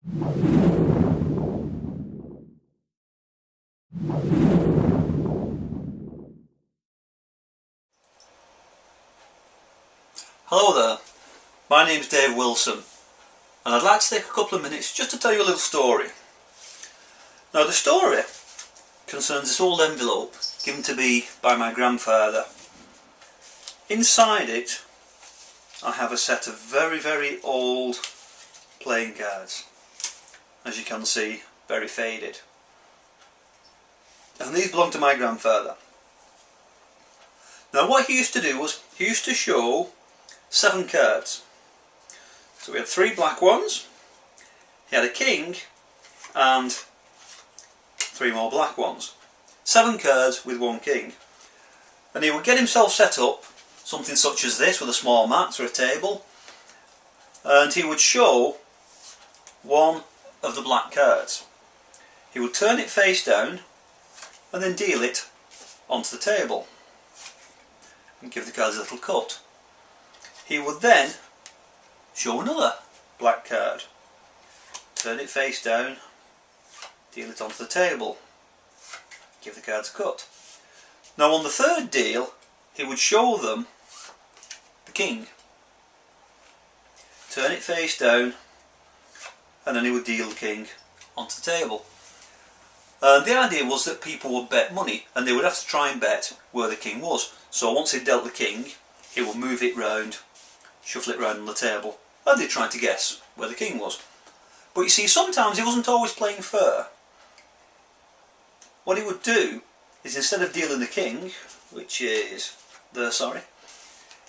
Hello there, my name's Dave Wilson and I'd like to take a couple of minutes just to tell you a little story. Now the story concerns this old envelope given to me by my grandfather. Inside it I have a set of very old playing cards, as you can see, very faded, and these belong to my grandfather. Now what he used to do was he used to show 7 cards. So we had 3 black ones, he had a king and 3 more black ones. 7 cards with 1 king. And he would get himself set up, something such as this with a small mat or a table, and he would show one of the black cards. He would turn it face down and then deal it onto the table and give the cards a little cut. He would then show another black card, turn it face down, deal it onto the table, give the cards a cut. Now on the third deal he would show them the king, turn it face down, and then he would deal the king onto the table. And the idea was that people would bet money and they would have to try and bet where the king was. So once he'd dealt the king, he would move it round, shuffle it round on the table, and they'd try to guess where the king was. But you see, sometimes he wasn't always playing fair. What he would do is, instead of dealing the king, which is there, sorry,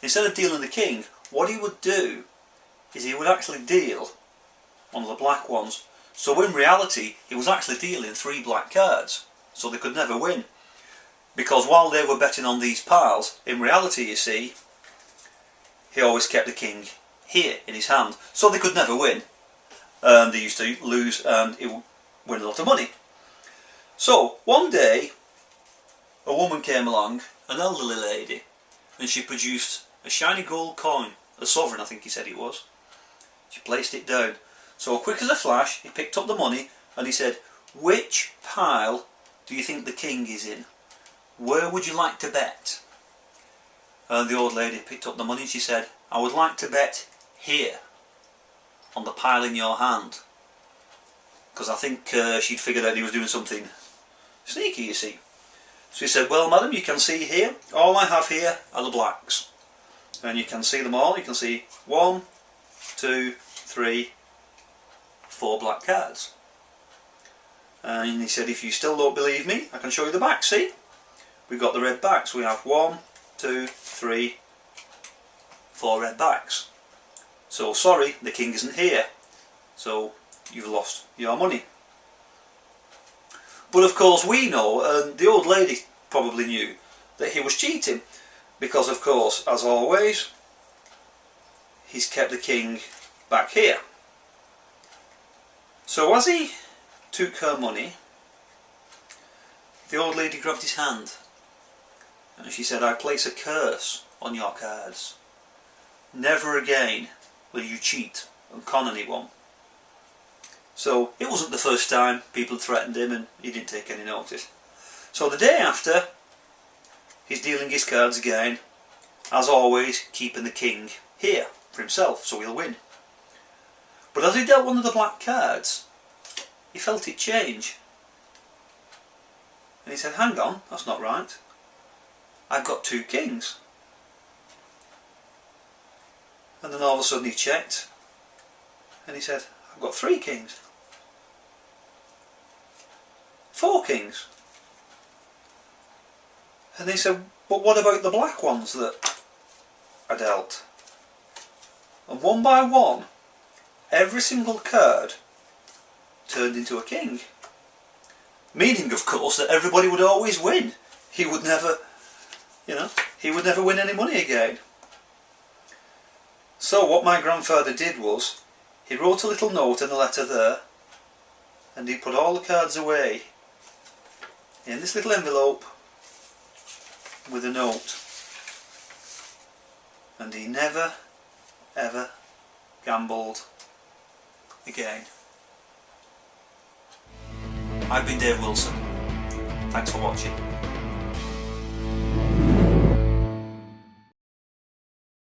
instead of dealing the king, what he would do is he would actually deal one of the black ones. So in reality he was actually dealing 3 black cards, so they could never win. Because while they were betting on these piles, in reality, you see, he always kept the king here in his hand, so they could never win, and they used to lose and he would win a lot of money. So one day a woman came along, an elderly lady, and she produced a shiny gold coin, a sovereign I think he said it was. She placed it down. So quick as a flash he picked up the money and he said, "Which pile do you think the king is in? Where would you like to bet?" And the old lady picked up the money and she said, "I would like to bet here, on the pile in your hand." Because I think she'd figured out he was doing something sneaky, you see. So he said, "Well madam, you can see here, all I have here are the blacks. And you can see them all, you can see 1, 2, 3, 4 black cards." And he said, "If you still don't believe me, I can show you the backs, see? We've got the red backs, we have 1, 2, 3, 4 red backs. So sorry, the king isn't here, so you've lost your money." But of course we know, and the old lady probably knew, that he was cheating, because of course, as always, he's kept the king back here. So as he took her money, the old lady grabbed his hand and she said, "I place a curse on your cards. Never again will you cheat and con anyone." So it wasn't the first time people threatened him and he didn't take any notice. So the day after, he's dealing his cards again, as always keeping the king here for himself so he'll win. But as he dealt one of the black cards, he felt it change. And he said, "Hang on, that's not right. I've got 2 kings." And then all of a sudden he checked and he said, "I've got 3 kings. 4 kings." And he said, "But what about the black ones that I dealt?" And one by one, every single card turned into a king. Meaning, of course, that everybody would always win. He would never, he would never win any money again. So what my grandfather did was, he wrote a little note and a letter there, and he put all the cards away in this little envelope with a note. And he never ever gambled again. I've been Dave Wilson. Thanks for watching.